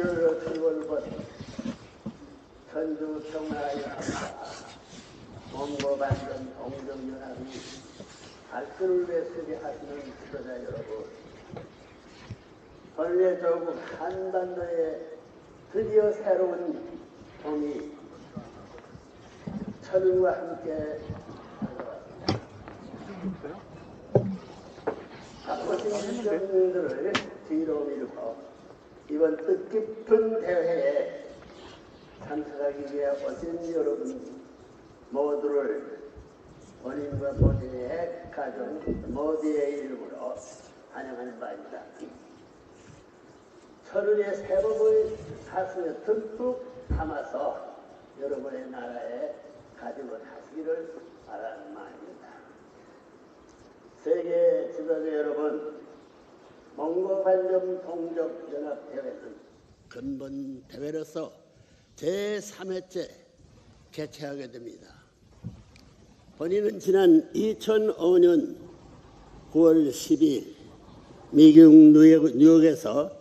7월 10월번 천주평화연합과 몽고반전 동정연합이 발끈을 외치게 하시는 지도자 여러분, 본래 조국 한반도에 드디어 새로운 봄이 천우와 함께 다가왔습니다. 바쁘신 일정들을 뒤로 밀고 이번 뜻깊은 대회에 참석하기 위해 오신 여러분 모두를 본인과 본인의 가정 모두의 이름으로 환영하는 바입니다. 철원의 새법의 가슴에 듬뿍 담아서 여러분의 나라에 가정을 하시기를 바라는 마음입니다. 세계 지도자 여러분, 몽고반점 동족연합대회는 근본 대회로서 제3회째 개최하게 됩니다. 본인은 지난 2005년 9월 10일 미국 뉴욕에서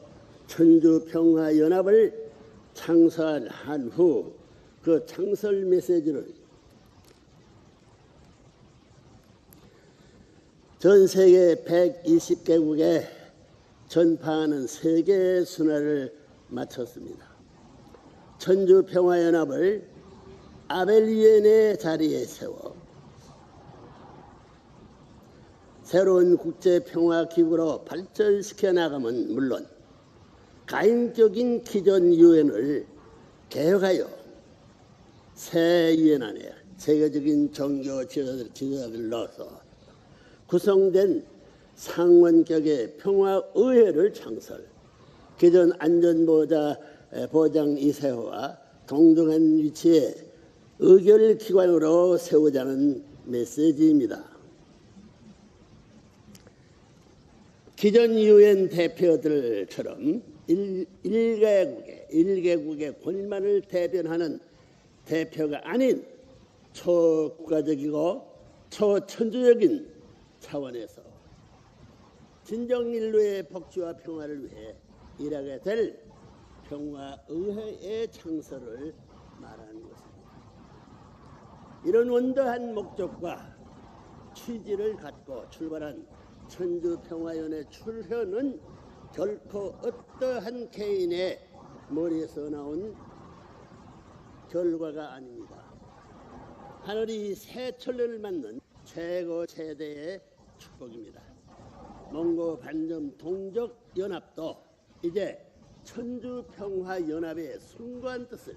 천주평화연합을 창설한 후 그 창설 메시지를 전 세계 120개국에 전파하는 세계 순회를 마쳤습니다. 천주평화연합을 아벨위원회 자리에 세워 새로운 국제평화기구로 발전시켜 나가면 물론 가인적인 기존 유엔을 개혁하여 새 유엔 안에 세계적인 종교 지도자들을 넣어서 구성된 상원격의 평화의회를 창설, 기존 안전보장 이사회와 동등한 위치의 의결기관으로 세우자는 메시지입니다. 기존 유엔 대표들처럼 일개국의 권만을 대변하는 대표가 아닌 초국가적이고 초천주적인 차원에서 진정 인류의 복지와 평화를 위해 일하게 될 평화의회의 창설을 말하는 것입니다. 이런 원더한 목적과 취지를 갖고 출발한 천주평화연의 출현은 결코 어떠한 개인의 머리에서 나온 결과가 아닙니다. 하늘이 새 천년을 맞는 최고 최대의 축복입니다. 몽고반점 동족연합도 이제 천주평화연합의 숭고한 뜻을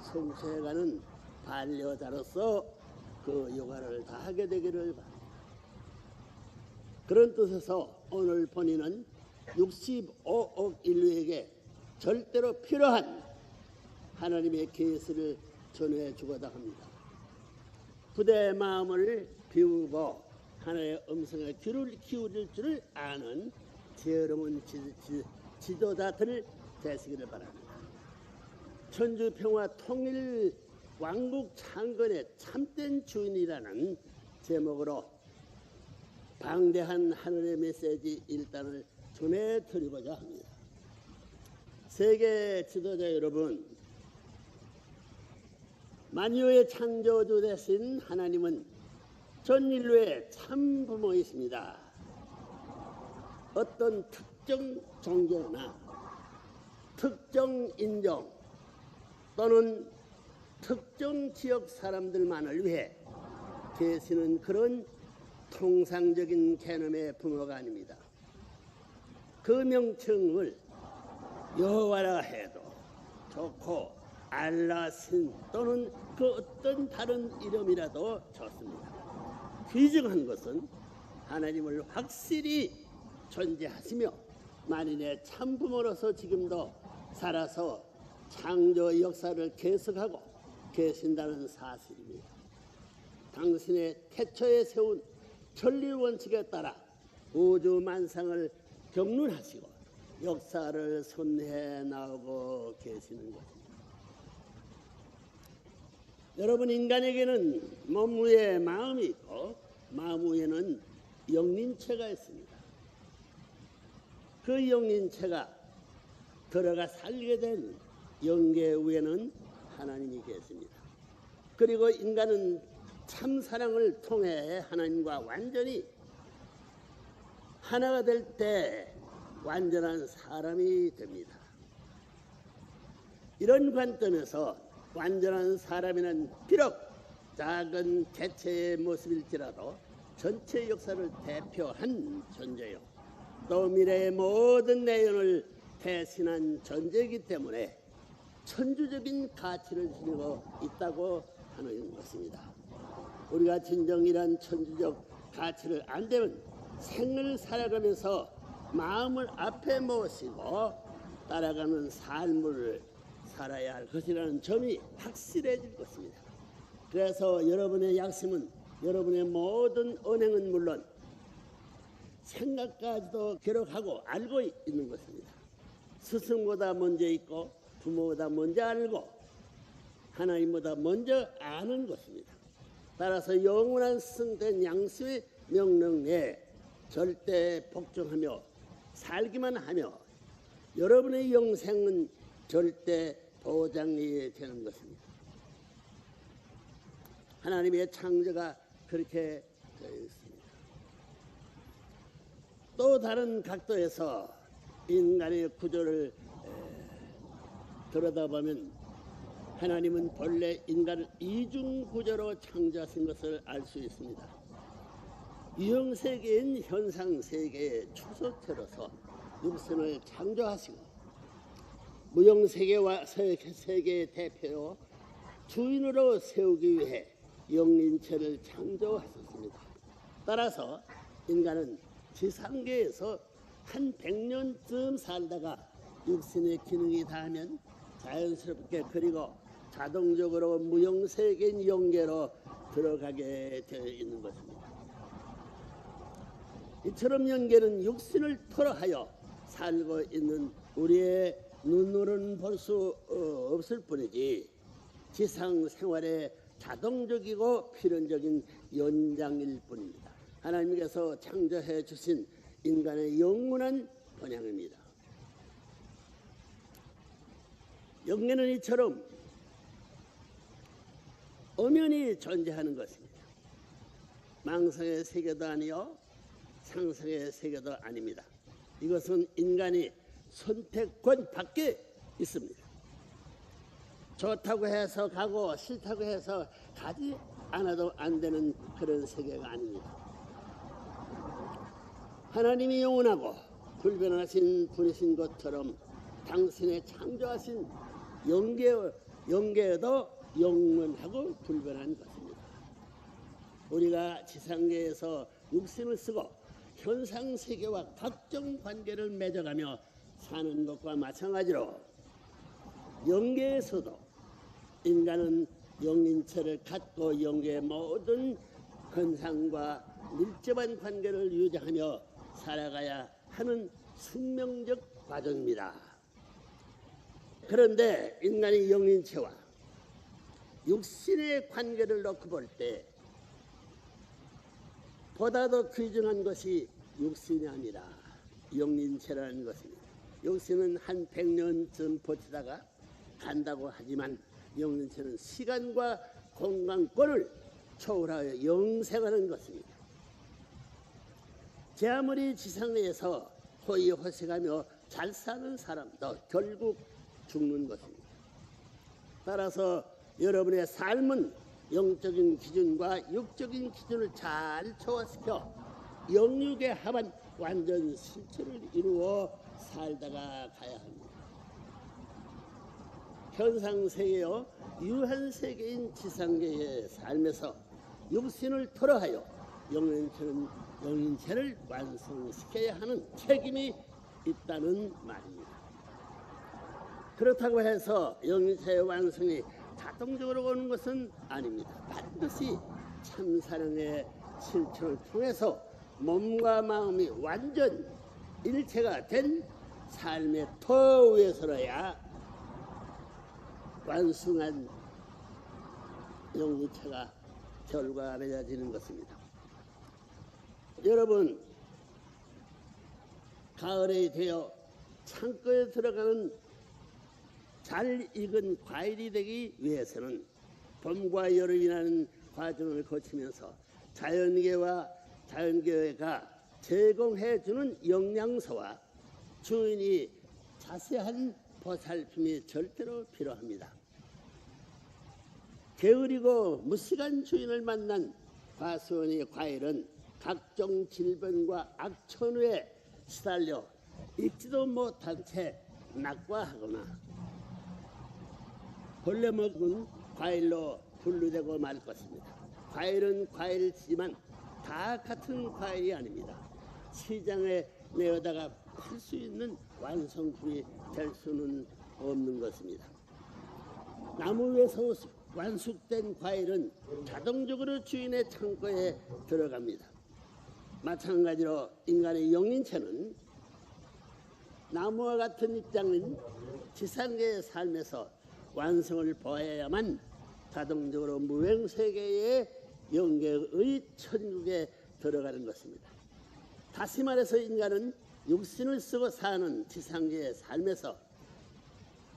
성취해가는 반려자로서 그 역할을 다하게 되기를 바랍니다. 그런 뜻에서 오늘 본인은 65억 인류에게 절대로 필요한 하나님의 계시를 전해 주고자 합니다. 부대의 마음을 비우고 하나님의 음성에 귀를 기울일 줄을 아는 지혜로운 지도자들 되시기를 바랍니다. 천주평화 통일 왕국 창건의 참된 주인이라는 제목으로 방대한 하늘의 메시지 일단을 전해드리고자 합니다. 세계 지도자 여러분, 만유의 창조주 되신 하나님은 전 인류의 참 부모이십니다. 어떤 특정 종교나 특정 인종 또는 특정 지역 사람들만을 위해 계시는 그런 통상적인 개념의 부모가 아닙니다. 그 명칭을 여호와라 해도 좋고 알라신 또는 그 어떤 다른 이름이라도 좋습니다. 귀중한 것은 하나님을 확실히 존재하시며 만인의 참부모로서 지금도 살아서 창조 역사를 계속하고 계신다는 사실입니다. 당신의 태초에 세운 천리 원칙에 따라 우주 만상을 경륜하시고 역사를 손해 나오고 계시는 것입니다. 여러분, 인간에게는 몸 위에 마음이 있고 마음 위에는 영린체가 있습니다. 그 영린체가 들어가 살게 된 영계 위에는 하나님이 계십니다. 그리고 인간은 참 사랑을 통해 하나님과 완전히 하나가 될 때 완전한 사람이 됩니다. 이런 관점에서 완전한 사람이란 비록 작은 개체의 모습일지라도 전체 역사를 대표한 존재요, 또 미래의 모든 내용을 대신한 존재이기 때문에 천주적인 가치를 지니고 있다고 하는 것입니다. 우리가 진정 이러한 천주적 가치를 안되면 생을 살아가면서 마음을 앞에 모시고 따라가는 삶을 살아야 할 것이라는 점이 확실해질 것입니다. 그래서 여러분의 약심은, 여러분의 모든 언행은 물론 생각까지도 기록하고 알고 있는 것입니다. 스승보다 먼저 있고 부모보다 먼저 알고 하나님보다 먼저 아는 것입니다. 따라서 영원한 스승된 양심의 명령에 절대 복종하며 살기만 하며 여러분의 영생은 절대 보장이 되는 것입니다. 하나님의 창조가 그렇게 되어 있습니다. 또 다른 각도에서 인간의 구조를 들여다보면 하나님은 본래 인간을 이중구조로 창조하신 것을 알 수 있습니다. 유형세계인 현상세계의 축소체로서 육신을 창조하시고 무형세계와 세계의 대표로 주인으로 세우기 위해 영린체를 창조하셨습니다. 따라서 인간은 지상계에서 한 100년쯤 살다가 육신의 기능이 다하면 자연스럽게 그리고 자동적으로 무형세계인 영계로 들어가게 되어 있는 것입니다. 이처럼 영계는 육신을 토로하여 살고 있는 우리의 눈으로는 볼 수 없을 뿐이지 지상 생활의 자동적이고 필연적인 연장일 뿐입니다. 하나님께서 창조해 주신 인간의 영원한 본향입니다. 영계는 이처럼 엄연히 존재하는 것입니다. 망상의 세계도 아니요 상상의 세계도 아닙니다. 이것은 인간이 선택권 밖에 있습니다. 좋다고 해서 가고 싫다고 해서 가지 않아도 안 되는 그런 세계가 아닙니다. 하나님이 영원하고 불변하신 분이신 것처럼 당신의 창조하신 영계도 영원하고 불변한 것입니다. 우리가 지상계에서 육신을 쓰고 현상세계와 각종 관계를 맺어가며 사는 것과 마찬가지로 영계에서도 인간은 영린체를 갖고 영계의 모든 현상과 밀접한 관계를 유지하며 살아가야 하는 숙명적 과정입니다. 그런데 인간의 영린체와 육신의 관계를 놓고 볼 때 보다 더 귀중한 것이 육신이 아니라 영린체라는 것입니다. 육신은 한 100년쯤 버티다가 간다고 하지만 영린체는 시간과 공간권을 초월하여 영생하는 것입니다. 제 아무리 지상에서 호의호식하며 잘 사는 사람도 결국 죽는 것입니다. 따라서 여러분의 삶은 영적인 기준과 육적인 기준을 잘 조화시켜 영육에 합한 완전 실체를 이루어 살다가 가야 합니다. 현상세계요 유한세계인 지상계의 삶에서 육신을 토로하여 영린체를 완성시켜야 하는 책임이 있다는 말입니다. 그렇다고 해서 영린체의 완성이 자동적으로 오는 것은 아닙니다. 반드시 참사랑의 실천을 통해서 몸과 마음이 완전 일체가 된 삶의 터 위에서야 완성한 영린체가 결과가 맺어지는 것입니다. 여러분, 가을이 되어 창고에 들어가는 잘 익은 과일이 되기 위해서는 봄과 여름이라는 과정을 거치면서 자연계가 제공해주는 영양소와 주인이 자세한 보살핌이 절대로 필요합니다. 게으르고 무식한 주인을 만난 과수원의 과일은 각종 질병과 악천후에 시달려 읽지도 못한 채 낙과하거나 벌레 먹은 과일로 분류되고 말 것입니다. 과일은 과일이지만 다 같은 과일이 아닙니다. 시장에 내어다가 팔 수 있는 완성품이 될 수는 없는 것입니다. 나무 위에서 완숙된 과일은 자동적으로 주인의 창고에 들어갑니다. 마찬가지로 인간의 영인체는 나무와 같은 입장인 지상계의 삶에서 완성을 보아야만 자동적으로 무행세계의 영계의 천국에 들어가는 것입니다. 다시 말해서 인간은 육신을 쓰고 사는 지상계의 삶에서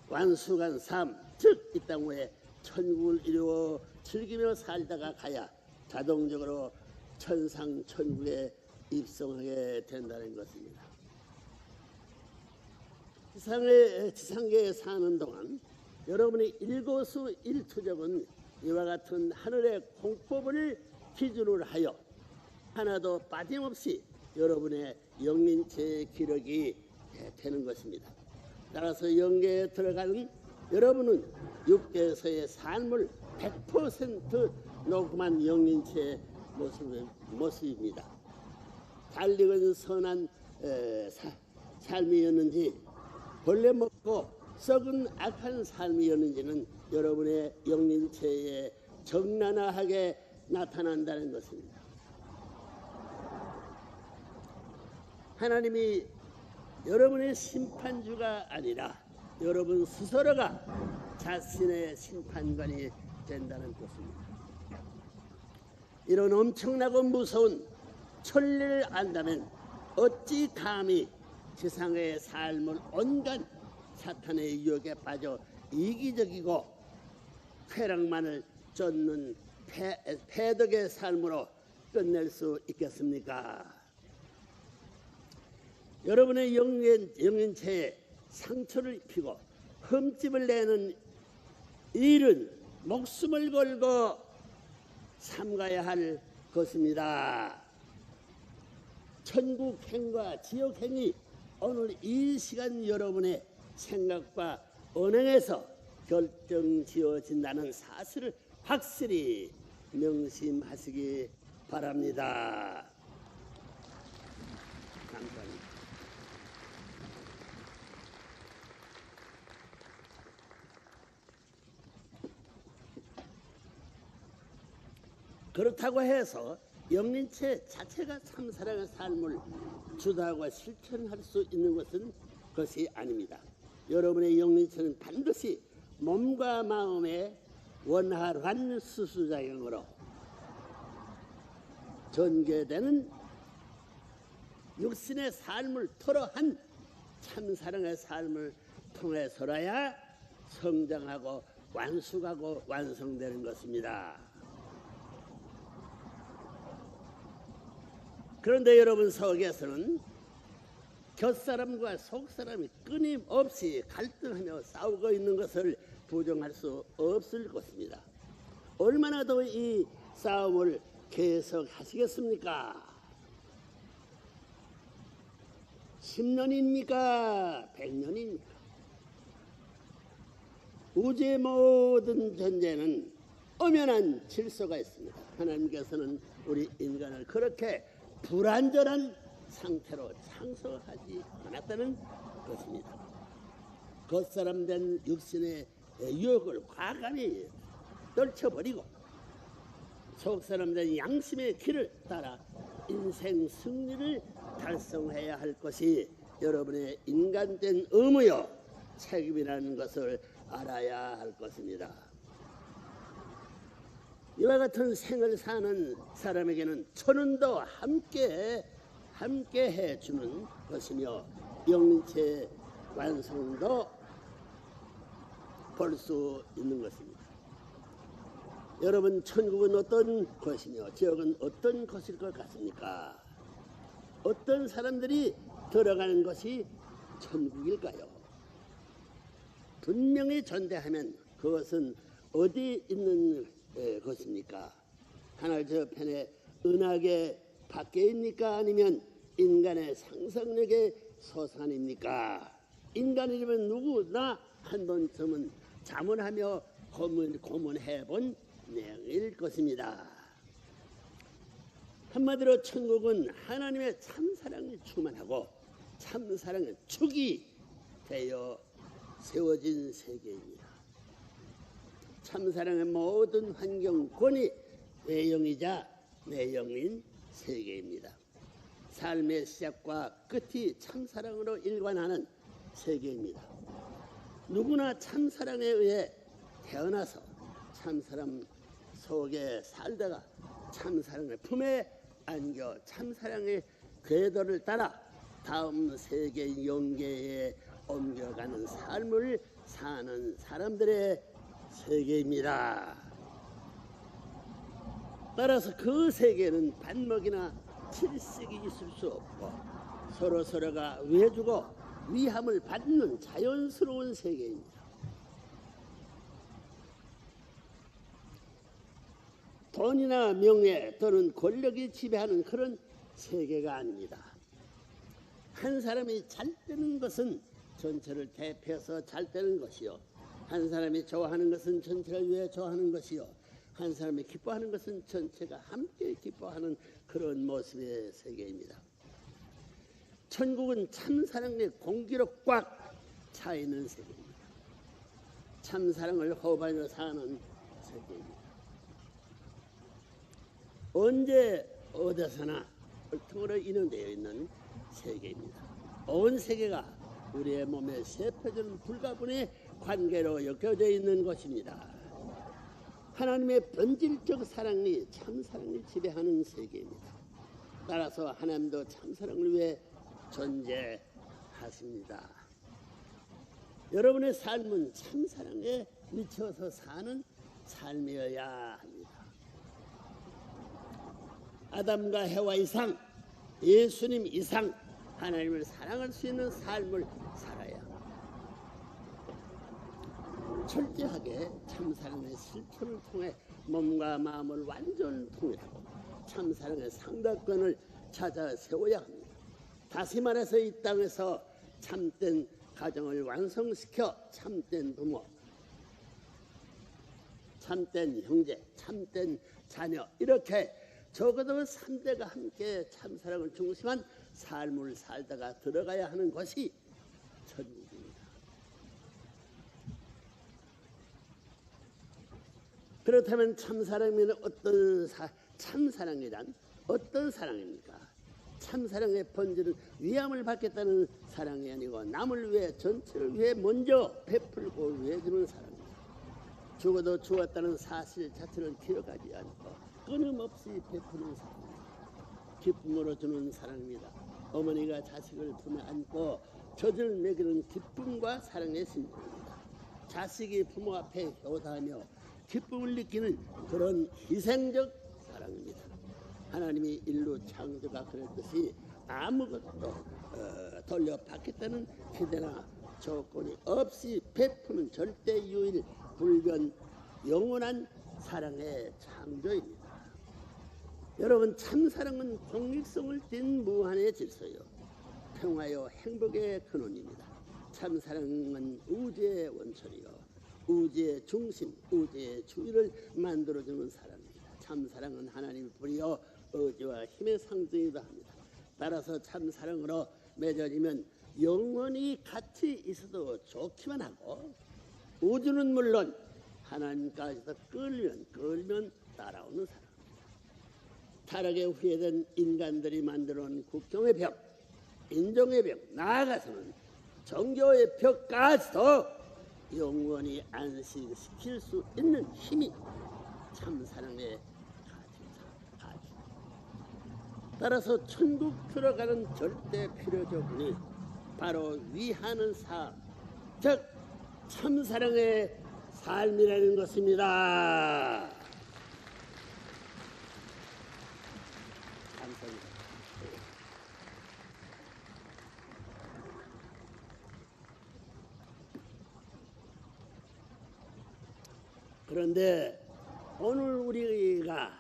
완숙한 삶, 즉 이 땅 위에 천국을 이루어 즐기며 살다가 가야 자동적으로 천상 천국에 입성하게 된다는 것입니다. 지상계에 사는 동안 여러분의 일거수일투족은 이와 같은 하늘의 공법을 기준으로 하여 하나도 빠짐없이 여러분의 영인체의 기록이 되는 것입니다. 따라서 영계에 들어가는 여러분은 육계에서의 삶을 100% 녹음한 영인체의 모습입니다. 잘 익은 선한 삶이었는지 벌레 먹고 썩은 악한 삶이었는지는 여러분의 영인체에 적나라하게 나타난다는 것입니다. 하나님이 여러분의 심판주가 아니라 여러분 스스로가 자신의 심판관이 된다는 것입니다. 이런 엄청나고 무서운 천리를 안다면 어찌 감히 지상의 삶을 온갖 사탄의 유혹에 빠져 이기적이고 쾌락만을 쫓는 패덕의 삶으로 끝낼 수 있겠습니까? 여러분의 영인체에 상처를 입히고 흠집을 내는 일은 목숨을 걸고 삼가야 할 것입니다. 천국행과 지옥행이 오늘 이 시간 여러분의 생각과 언행에서 결정지어진다는 사실을 확실히 명심하시기 바랍니다. 감사합니다. 그렇다고 해서 영린체 자체가 참사랑의 삶을 주도하고 실천할 수 있는 것이 아닙니다. 여러분의 영린체는 반드시 몸과 마음의 원활한 수수작용으로 전개되는 육신의 삶을 토로한 참사랑의 삶을 통해서라야 성장하고 완숙하고 완성되는 것입니다. 그런데 여러분 속에서는 곁사람과 속사람이 끊임없이 갈등하며 싸우고 있는 것을 부정할 수 없을 것입니다. 얼마나 더 이 싸움을 계속하시겠습니까? 10년입니까? 100년입니까? 우주의 모든 존재는 엄연한 질서가 있습니다. 하나님께서는 우리 인간을 그렇게 불완전한 상태로 창조하지 않았다는 것입니다. 겉사람된 육신의 유혹을 과감히 떨쳐버리고 속사람된 양심의 길을 따라 인생 승리를 달성해야 할 것이 여러분의 인간된 의무요 책임이라는 것을 알아야 할 것입니다. 이와 같은 생을 사는 사람에게는 천운도 함께 해주는 것이며 영린체 완성도 볼 수 있는 것입니다. 여러분, 천국은 어떤 것이며 지옥은 어떤 것일 것 같습니까? 어떤 사람들이 들어가는 것이 천국일까요? 분명히 전대하면 그것은 어디 있는 것입니까? 하늘 저편에 은하계 밖에입니까? 아니면 인간의 상상력의 소산입니까? 인간이라면 누구나 한 번쯤은 자문하며 고문해본 내용일 것입니다. 한마디로 천국은 하나님의 참사랑이 충만하고 참사랑의 축이 되어 세워진 세계입니다. 참사랑의 모든 환경권이 외형이자 내형인 세계입니다. 삶의 시작과 끝이 참사랑으로 일관하는 세계입니다. 누구나 참사랑에 의해 태어나서 참사랑 속에 살다가 참사랑의 품에 안겨 참사랑의 궤도를 따라 다음 세계 영계에 옮겨가는 삶을 사는 사람들의 세계입니다. 따라서 그 세계는 반목이나 칠식이 있을 수 없고 서로서로가 위해주고 위함을 받는 자연스러운 세계입니다. 돈이나 명예 또는 권력이 지배하는 그런 세계가 아닙니다. 한 사람이 잘 되는 것은 전체를 대표해서 잘 되는 것이요, 한 사람이 좋아하는 것은 전체를 위해 좋아하는 것이요, 한 사람이 기뻐하는 것은 전체가 함께 기뻐하는 그런 모습의 세계입니다. 천국은 참사랑의 공기로 꽉 차 있는 세계입니다. 참사랑을 호흡하며 사는 세계입니다. 언제 어디서나 혈통으로 인연되어 있는 세계입니다. 온 세계가 우리의 몸에 세포전 불가분의 관계로 엮여져 있는 것입니다. 하나님의 본질적 사랑이 참사랑을 지배하는 세계입니다. 따라서 하나님도 참사랑을 위해 존재하십니다. 여러분의 삶은 참사랑에 미쳐서 사는 삶이어야 합니다. 아담과 해와 이상, 예수님 이상 하나님을 사랑할 수 있는 삶을 살아야 합니다. 철저하게 참사랑의 실천을 통해 몸과 마음을 완전 통일하고 참사랑의 상달권을 찾아 세워야 합니다. 다시 말해서 이 땅에서 참된 가정을 완성시켜 참된 부모, 참된 형제, 참된 자녀, 이렇게 적어도 3대가 함께 참사랑을 중심한 삶을 살다가 들어가야 하는 것이 천국입니다. 그렇다면 참사랑이란 참사랑이란 어떤 사랑입니까? 참사랑의 본질은 위함을 받겠다는 사랑이 아니고 남을 위해, 전체를 위해 먼저 베풀고 위해주는 사랑입니다. 죽어도 죽었다는 사실 자체를 기억하지 않고 끊임없이 베푸는 사랑입니다. 기쁨으로 주는 사랑입니다. 어머니가 자식을 품에 안고 젖을 먹이는 기쁨과 사랑의 심정입니다. 자식이 부모 앞에 효도하며 기쁨을 느끼는 그런 희생적 사랑입니다. 하나님이 인류 창조가 그랬듯이 아무것도 돌려받겠다는 기대나 조건이 없이 베푸는 절대 유일 불변 영원한 사랑의 창조입니다. 여러분, 참사랑은 독립성을 띤 무한의 질서요, 평화요 행복의 근원입니다. 참사랑은 우주의 원천이요, 우주의 중심, 우주의 주위를 만들어주는 사랑입니다. 참사랑은 하나님의 불이요 의지와 힘의 상징이기도 합니다. 따라서 참사랑으로 맺어지면 영원히 같이 있어도 좋기만 하고 우주는 물론 하나님까지도 끌면 따라오는 사랑. 타락에 후회된 인간들이 만들어온 국경의 벽, 인종의 벽, 나아가서는 종교의 벽까지도 영원히 안식시킬 수 있는 힘이 참사랑의 가치. 따라서 천국 들어가는 절대 필요 조건이 바로 위하는 삶, 즉 참사랑의 삶이라는 것입니다. 감사합니다. 그런데 오늘 우리가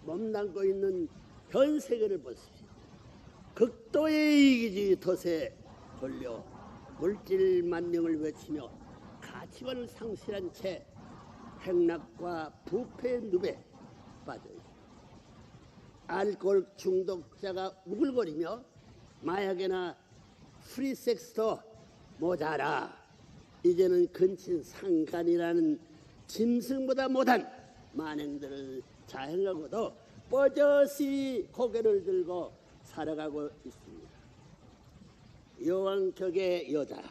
몸담고 있는 현 세계를 보십시오. 극도의 이기주의 덫에 걸려 물질 만능을 외치며 가치관을 상실한 채 행락과 부패의 늪에 빠져 있습니다. 알코올 중독자가 우글거리며 마약이나 프리섹스도 모자라 이제는 근친 상간이라는 짐승보다 못한 만행들을 자행하고도 뻗어시 고개를 들고 살아가고 있습니다. 여왕 격의 여자,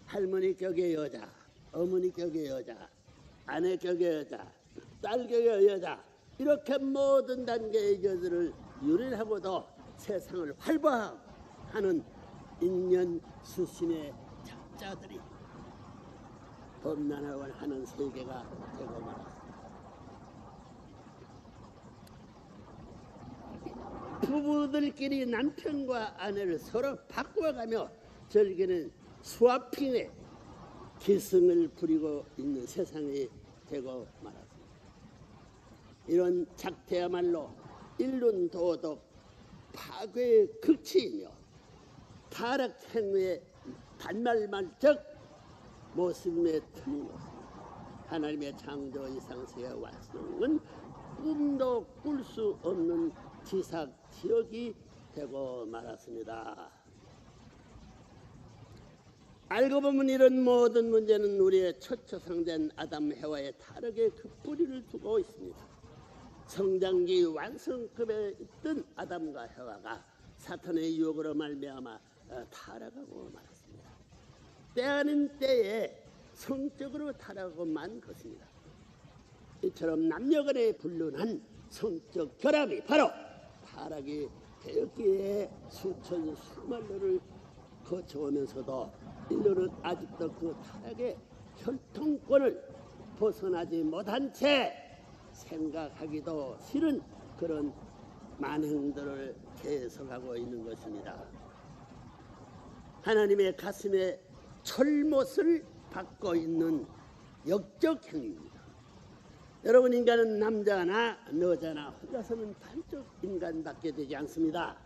할머니 격의 여자, 어머니 격의 여자, 아내 격의 여자, 딸 격의 여자, 이렇게 모든 단계의 여자들을 유린하고도 세상을 활보하는 인연 수신의 작자들이 범람하고 하는 세계가 되고 말았습니다. 부부들끼리 남편과 아내를 서로 바꿔가며 즐기는 스와핑에 기승을 부리고 있는 세상이 되고 말았습니다. 이런 작태야말로 인륜 도덕 파괴의 극치이며 타락 행위의 단말말적 모습에 틀림없습니다. 하나님의 창조 이상세의 완성은 꿈도 꿀 수 없는 지삭지역이 되고 말았습니다. 알고 보면 이런 모든 문제는 우리의 처처상된 아담 해와의 타락의 그 뿌리를 두고 있습니다. 성장기 완성급에 있던 아담과 해와가 사탄의 유혹으로 말미암아 타락하고 말았습니다. 때 아닌 때에 성적으로 타락하고 만 것입니다. 이처럼 남녀간에 불륜한 성적 결합이 바로 타락이 되었기에 수천 수만년을 거쳐오면서도 인류는 아직도 그 타락의 혈통권을 벗어나지 못한 채 생각하기도 싫은 그런 만행들을 계속하고 있는 것입니다. 하나님의 가슴에 철못을 받고 있는 역적 행위입니다. 여러분, 인간은 남자나 여자나 혼자서는 단적 인간밖에 되지 않습니다.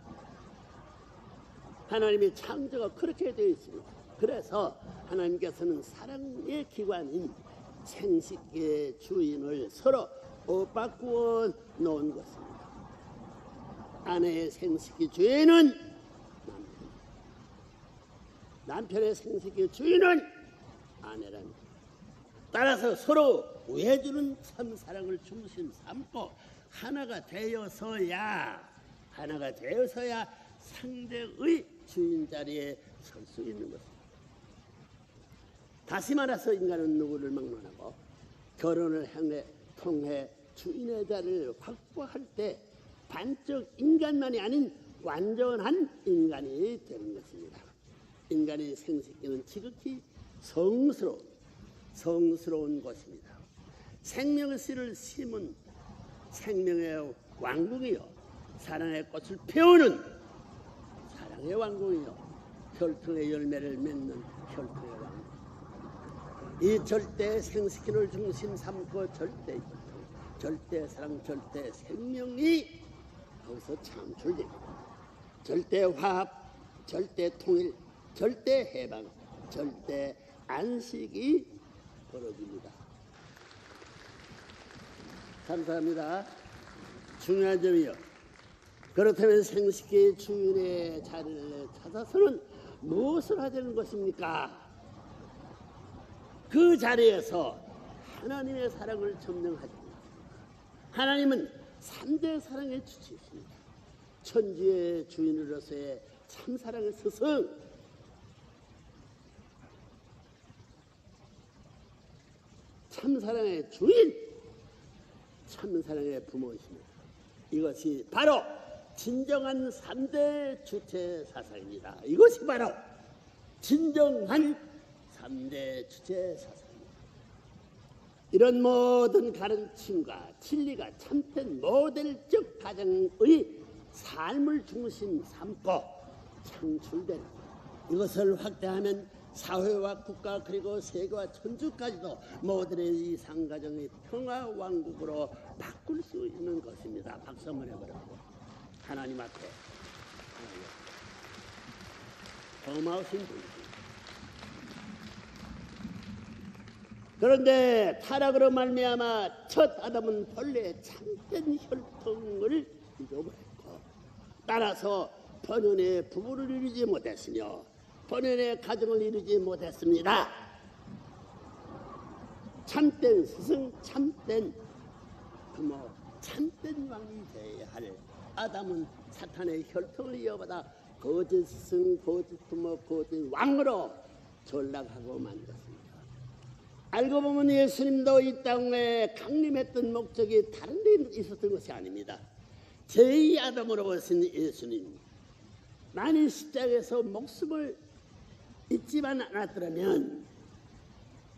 하나님의 창조가 그렇게 되어 있습니다. 그래서 하나님께서는 사랑의 기관인 생식기의 주인을 서로 엇바꾸어 놓은 것입니다. 아내의 생식기 주인은 남편의 생식기 주인은 아내랍니다. 따라서 서로 우애해주는 참사랑을 중심 삼고 하나가 되어서야 상대의 주인 자리에 설 수 있는 것입니다. 다시 말해서 인간은 누구를 막론하고 결혼을 통해 주인의 자리를 확보할 때 반적 인간만이 아닌 완전한 인간이 되는 것입니다. 인간의 생식기는 지극히 성스러운 것입니다. 생명의 씨를 심은 생명의 왕궁이요, 사랑의 꽃을 피우는 사랑의 왕궁이요, 혈통의 열매를 맺는 혈통의 왕궁. 이 절대 생식기를 중심 삼고 절대 사랑, 절대 생명이 거기서 창출됩니다. 절대 화합, 절대 통일, 절대 해방, 절대 안식이 벌어집니다. 감사합니다. 중요한 점이요. 그렇다면 생식기의 주인의 자리를 찾아서는 무엇을 하자는 것입니까? 그 자리에서 하나님의 사랑을 점령하자. 하나님은 3대 사랑의 주체이십니다. 천지의 주인으로서의 참사랑의 스승, 참사랑의 주인, 참사랑의 부모이십니다. 이것이 바로 진정한 3대 주체 사상입니다. 이것이 바로 진정한 3대 주체 사상입니다. 이런 모든 가르침과 진리가 참된 모델적 가정의 삶을 중심 삼고 창출된 이것을 확대하면 사회와 국가 그리고 세계와 천주까지도 모델의 이상가정의 평화왕국으로 바꿀 수 있는 것입니다. 박수 한번 해보라고. 하나님 앞에 고마우신 분이십니다. 그런데 타락으로 말미암아 첫 아담은 본래의 참된 혈통을 잊어버렸고 따라서 본연의 부부를 이루지 못했으며 본연의 가정을 이루지 못했습니다. 참된 스승, 참된 부모, 참된 왕이 되어야 할 아담은 사탄의 혈통을 이어받아 거짓 스승, 거짓 부모, 거짓 왕으로 전락하고 만 것입니다. 알고 보면 예수님도 이 땅에 강림했던 목적이 다른 데 있었던 것이 아닙니다. 제2 아담으로 오신 예수님, 만일 십자가에서 목숨을 잊지만 않았더라면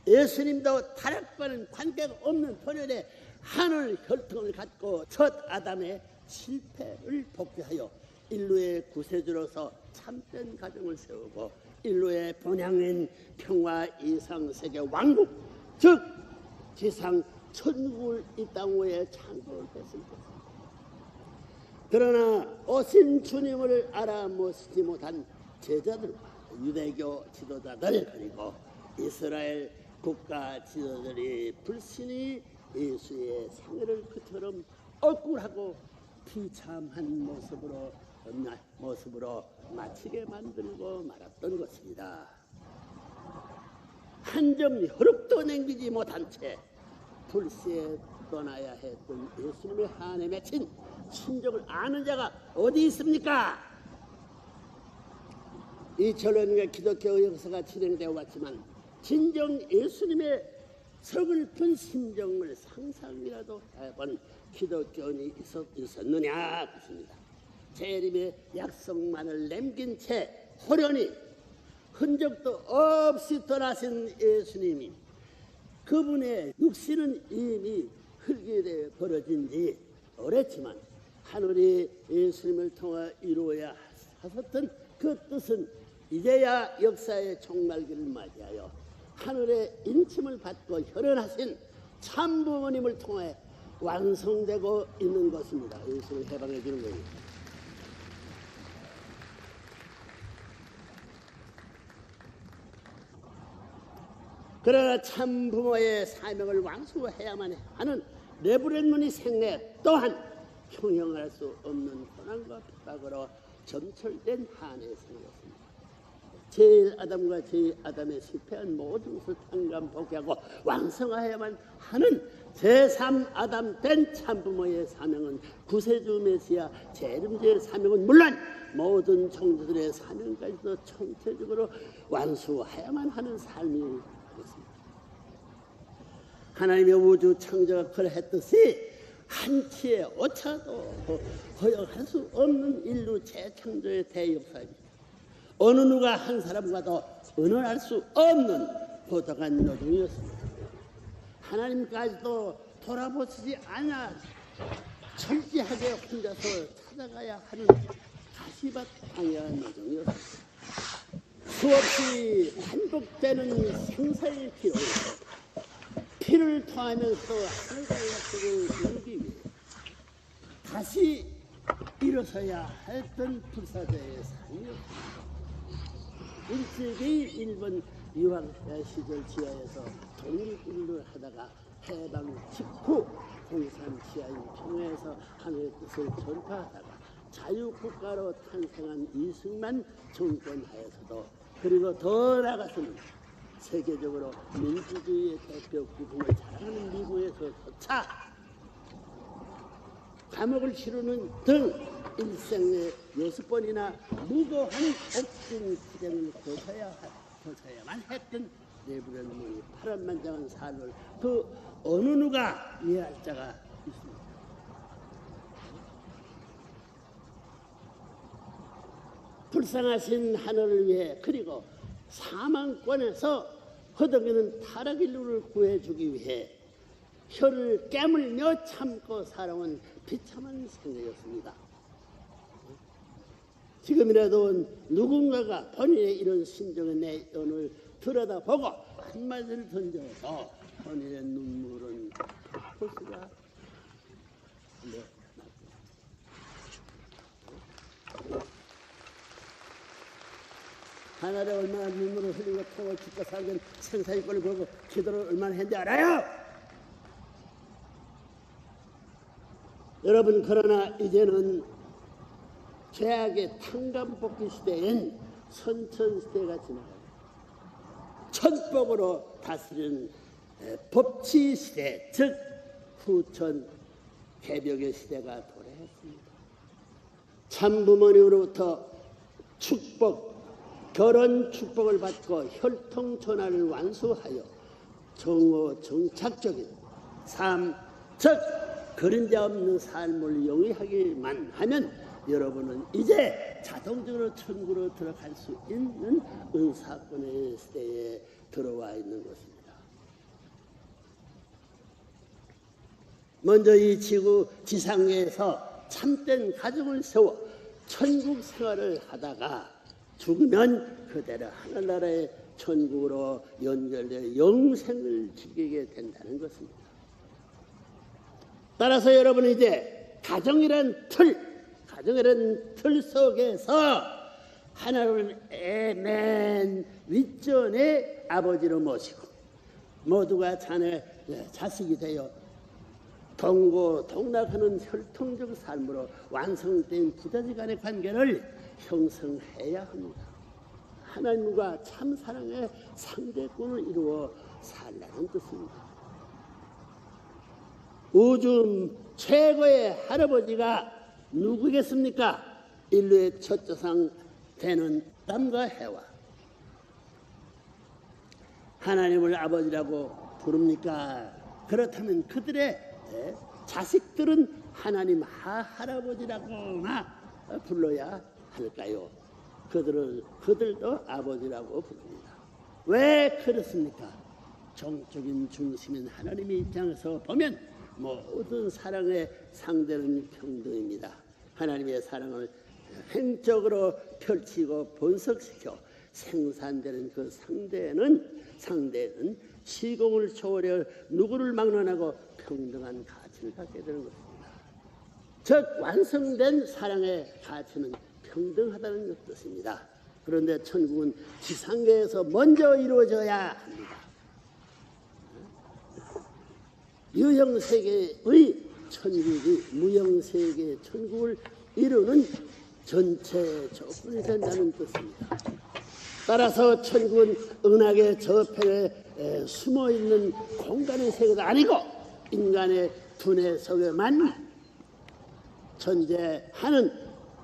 예수님도 타락과는 관계가 없는 본연의 하늘 혈통을 갖고 첫 아담의 실패를 복귀하여 인류의 구세주로서 참된 가정을 세우고 인류의 본향인 평화 이상세계 왕국 즉 지상 천국을 이 땅 위에 창조했을 것입니다. 그러나 오신 주님을 알아보지 못한 제자들과 유대교 지도자들 그리고 이스라엘 국가 지도자들이 불신이 예수의 생애를 그처럼 억울하고 비참한 모습으로 마치게 만들고 말았던 것입니다. 한 점 혈육도 남기지 못한 채 불시에 떠나야 했던 예수님의 한에 맺힌 신적을 아는 자가 어디 있습니까? 이 전론과 기독교 역사가 진행되어 왔지만 진정 예수님의 서글픈 심정을 상상이라도 해본 기독교인이 있었느냐 그렇습니다. 재림의 약속만을 남긴 채 호련히 흔적도 없이 떠나신 예수님이 그분의 육신은 이미 흙이 되어 벌어진 지 오래지만 하늘이 예수님을 통해 이루어야 하셨던 그 뜻은 이제야 역사의 종말기를 맞이하여 하늘의 인침을 받고 혈연하신 참 부모님을 통해 완성되고 있는 것입니다. 예수를 해방해 주는 겁니다. 그러나 참 부모의 사명을 완수해야만 하는 레브렌문의 생애 또한 형용할 수 없는 고난과 핍박으로 점철된 한해 생겼습니다. 제1아담과 제2아담의 실패한 모든 것을 탕감 복귀하고 완성하여야만 하는 제3아담 된 참부모의 사명은 구세주 메시아 재림제의 사명은 물론 모든 종들의 사명까지도 총체적으로 완수해야만 하는 삶이 되겠습니다. 하나님의 우주 창조가 그러했듯이 한치의 오차도 허용할 수 없는 인류 재창조의 대역사입니다. 어느 누가 한 사람과도 의논할 수 없는 고독한 노동이었습니다. 하나님까지도 돌아보시지 않아 철저하게 혼자서 찾아가야 하는 가시밭 방해한 노동이었습니다. 수없이 반복되는 생사의 기록 피를 토하면서 하늘과 약속을 이루기 위해 다시 일어서야 했던 불사자의 삶이었습니다. 1세기 일본 유학 시절 지하에서 독립운동을 하다가 해방 직후 공산 지하인 평화에서 하늘의 뜻을 전파하다가 자유국가로 탄생한 이승만 정권 하에서도 그리고 더 나아가서는 세계적으로 민주주의의 대표 기금을 자랑하는 미국에서조차 감옥을 치르는 등 일생에 6번이나 무고한 옥중 투쟁을 거쳐야만 했던 레브렌문이 파란만장한 삶을 그 어느 누가 이해할 자가 있습니다. 불쌍하신 하늘을 위해 그리고 사망권에서 허덕이는 타락인류를 구해주기 위해 혀를 깨물며 참고 살아온 비참한 생애였습니다. 지금이라도 누군가가 본인의 이런 심정의 내연을 들여다보고 한마디를 던져서 본인의 눈물은 포스가 하나를 얼마나 눈물을 흘리고 통을 죽고 살던 생사일권을 걸고 기도를 얼마나 했는지 알아요? 여러분, 그러나 이제는 죄악의 탕감복귀 시대엔 선천시대가 지나가고 천복으로 다스리는 법치 시대, 즉 후천 개벽의 시대가 도래했습니다. 참부모님으로부터 축복, 결혼 축복을 받고 혈통전화를 완수하여 정오 정착적인 삶, 즉 그림자 없는 삶을 영위하기만 하면 여러분은 이제 자동적으로 천국으로 들어갈 수 있는 은사권의 시대에 들어와 있는 것입니다. 먼저 이 지구 지상에서 참된 가정을 세워 천국 생활을 하다가 죽으면 그대로 하늘나라의 천국으로 연결되어 영생을 즐기게 된다는 것입니다. 따라서 여러분은 이제 가정이란 틀 속에서 하나님을 맨 윗전에 아버지로 모시고 모두가 자식이 되어 동고동락하는 혈통적 삶으로 완성된 부자지 간의 관계를 형성해야 합니다. 하나님과 참사랑의 상대권을 이루어 살라는 뜻입니다. 우주 최고의 할아버지가 누구겠습니까? 인류의 첫 조상 되는 아담과 해와. 하나님을 아버지라고 부릅니까? 그렇다면 그들의 자식들은 하나님 할아버지라고나 불러야 할까요? 그들도 아버지라고 부릅니다. 왜 그렇습니까? 종적인 중심인 하나님의 입장에서 보면 모든 사랑의 상대는 평등입니다. 하나님의 사랑을 행적으로 펼치고 번성시켜 생산되는 그 상대는 시공을 초월해 누구를 막론하고 평등한 가치를 갖게 되는 것입니다. 즉 완성된 사랑의 가치는 평등하다는 뜻입니다. 그런데 천국은 지상계에서 먼저 이루어져야 합니다. 유형세계의 천국이 무형세계의 천국을 이루는 전체 조건이 된다는 뜻입니다. 따라서 천국은 은하계 저편에 숨어있는 공간의 세계가 아니고 인간의 두뇌 속에만 존재하는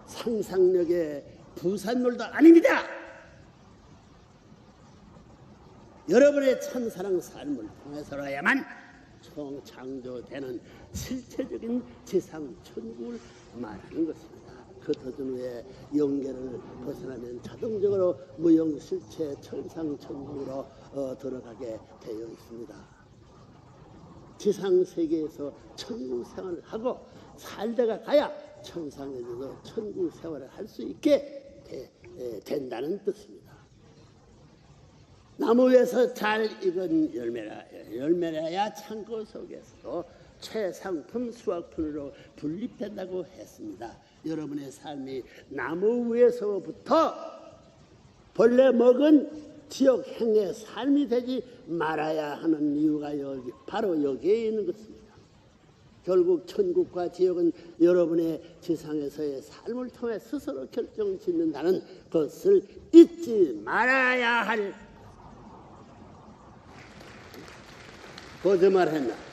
상상력의 부산물도 아닙니다. 여러분의 참사랑 삶을 통해서라야만 총창조되는 실체적인 지상 천국을 말하는 것입니다. 그 터전 후에 연계를 벗어나면 자동적으로 무형실체 천상천국으로 들어가게 되어 있습니다. 지상세계에서 천국 생활을 하고 살다가 가야 천상에서도 천국 생활을 할 수 있게 된다는 뜻입니다. 나무 위에서 잘 익은 열매라야 창고 속에서도 최상품 수확품으로 분립된다고 했습니다. 여러분의 삶이 나무 위에서부터 본래 먹은 지옥 행의 삶이 되지 말아야 하는 이유가 바로 여기에 있는 것입니다. 결국 천국과 지옥은 여러분의 지상에서의 삶을 통해 스스로 결정짓는다는 것을 잊지 말아야 할 거짓말했나?